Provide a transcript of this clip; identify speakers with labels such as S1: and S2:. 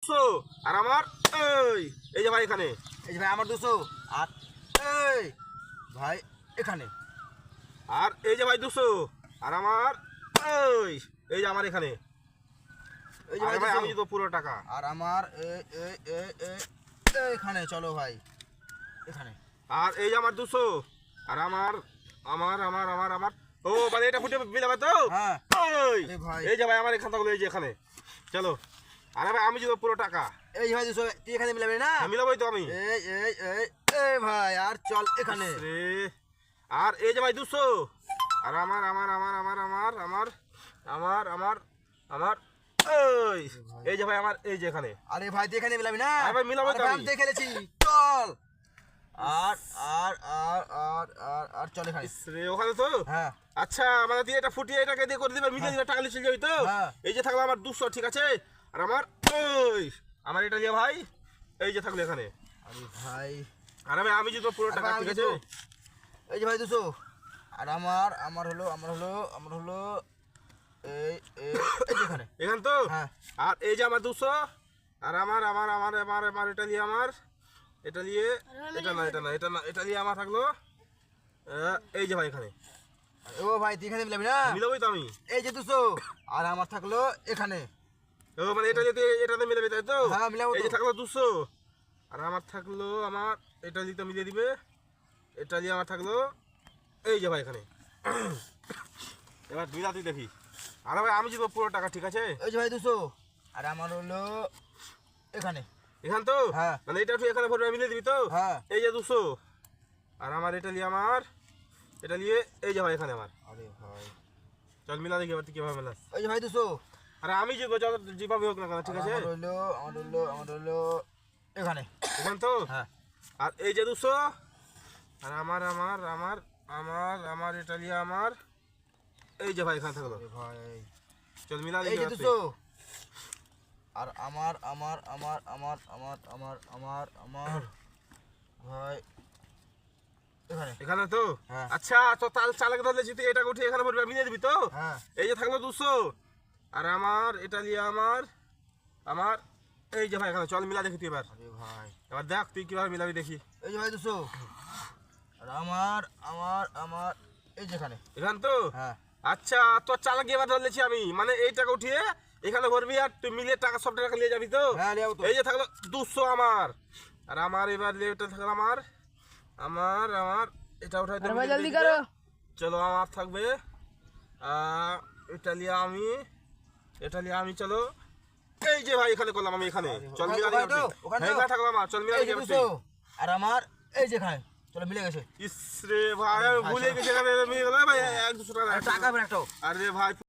S1: 200 আর আমার এই যে ভাই এখানে,
S2: এই যে ভাই আমার 200 আর এই ভাই এখানে,
S1: আর এই যে ভাই 200 আর আমার এই যে আমার এখানে,
S2: এই যে
S1: আর
S2: ভাই
S1: ভাই
S2: 200
S1: আমি তো পুরো টাকা
S2: আর আমার এখানে, চলো ভাই এখানে,
S1: আর এই যে আমার 200 আর আমার আমার আমার আমার আমার ও মানে এটা ফুটে মিলাবে তো।
S2: হ্যাঁ
S1: এই
S2: ভাই
S1: এই যে ভাই আমার এখান থাকলো এই যে এখানে, চলো আরে ভাই আমি যদি পুরো টাকা
S2: এই যে ভাই 200 তুই এখানে মিলাবি না,
S1: মিলাবোই তো আমি।
S2: এই ভাই আর চল এখানে,
S1: রে আর এই যে ভাই 200 আর আমার আমার আমার আমার আমার আমার আমার আমার আমার এই যে ভাই আমার এই যে এখানে,
S2: আরে ভাই তুই এখানে মিলাবি না,
S1: আরে ভাই মিলাবোই তো আমি।
S2: আমি খেলেছি, চল আর আর আর আর আর আর চল এখানে,
S1: রে ওখানে তো।
S2: হ্যাঁ
S1: আচ্ছা মানে দিয়ে এটা ফুটিয়ে এটাকে দিয়ে করে দিবে, মিলিয়ে দিবে, টাকা লিখে যাবি তো।
S2: হ্যাঁ।
S1: এই যে থাকলো আমার 200, ঠিক আছে, আর আমার আমার এটা দিয়ে ভাই এই যে থাকলো এখানে,
S2: আরে ভাই
S1: আরে ভাই আমি যদি পুরো টাকা, ঠিক আছে,
S2: এই যে ভাই 200 আর আমার আমার হলো এই এই এই যে এখানে,
S1: এখান তো।
S2: হ্যাঁ
S1: আর এই যে আমার 200 আর আমার আমার আমার আমার আমার এটা দিয়ে আমার এটা দিয়ে এটা না এটা না এটা না এটা দিয়ে আমার থাকলো এই যে ভাই এখানে,
S2: ও ভাই তুই এখানে মিলাবি না,
S1: মিলাবোই তো আমি।
S2: এই যে 200 আর আমার থাকলো এখানে,
S1: ও মানে এটা যদি এটাতে মিলাবে তাই তো।
S2: হ্যাঁ মিলাবো
S1: এই
S2: তো,
S1: যে থাকলো 200 আর আমার থাকলো আমার এটা দিয়ে তো মিলিয়ে দিবে, এটা দিয়ে আমার থাকলো এই যে ভাই এখানে। এবার মিলাতে দেখি, আরে ভাই আমি জিতবো পুরো টাকা, ঠিক আছে,
S2: এই যে ভাই 200 আর আমার হলো এখানে,
S1: এখান তো।
S2: হ্যাঁ
S1: মানে এটা তুই এখানে ভরবে মিলিয়ে দিবি তো।
S2: হ্যাঁ
S1: এই যে 200 আর আমার এটা নিয়ে আমার এটা নিয়ে এই যে ভাই এখানে আমার,
S2: আরে ভাই
S1: চল মিলা দেখি এবার তুই কিভাবে মিলাস।
S2: এই যে ভাই 200
S1: আরে আমি জিতবো যত যেভাবে হোক না কেন, ঠিক আছে,
S2: আমার হলো এখানে,
S1: এখান তো।
S2: হ্যাঁ
S1: আর এই যে 200 আর আমার আমার আমার আমার আমার এটা নিয়ে আমার এই যে ভাই এখানে থাকলো,
S2: আরে ভাই
S1: চল মিলা
S2: এই
S1: দেখি
S2: যে
S1: এবার তুই।
S2: 200 আর আমার আমার আমার আমার আমার আমার আমার আমার ভাই এখানে,
S1: এখানে তো।
S2: হ্যাঁ
S1: আচ্ছা তো তাল চালাকে ধরলে যদি এটা উঠে এখানে ভরবে মিলিয়ে দিবি তো।
S2: হ্যাঁ
S1: এই যে থাকলো 200 আর আমার এটা নিয়ে আমার আমার এই যে ভাই এখানে, চল মিলা দেখি তুই এবার।
S2: আরে ভাই
S1: এবার দেখ তুই কিভাবে মিলাবি দেখি।
S2: এই যে ভাই 200 আর আমার আমার আমার এই যেখানে,
S1: এখান তো।
S2: হ্যাঁ
S1: আচ্ছা তোর চালাকি এবার ধরলেছি আমি, মানে এই টাকা উঠিয়ে এখানে ভরবি আর তুই মিলিয়ে টাকা সব টাকা নিয়ে যাবি তো।
S2: হ্যাঁ লিয়াও তো,
S1: এই যে থাকলো 200 আমার আর আমার এবার এটা থাকলো আমার আমার আমার এটা উঠাই
S3: अरे भाई जल्दी करो।
S1: চলো আমার থাকবে এটা নিয়ে আমি চলো এই যে ভাই এখানে করলাম আমি এখানে, চল মিলা
S2: ওখানে তো,
S1: দেখি।
S2: ওখানে
S1: হ্যাঁ
S2: তো।
S1: এখানে থাকলাম আমার, চল মিলা
S2: এই যে
S1: দেখি।
S2: 200 আর আমার এই যেখানে, চলো মিলে গেছে,
S1: ইস রে ভাই আমি ভুলে গেছি এখানে মিলে গেল ভাই 1-200 টাকা।
S2: টাকা বের একটাও।
S1: আরে ভাই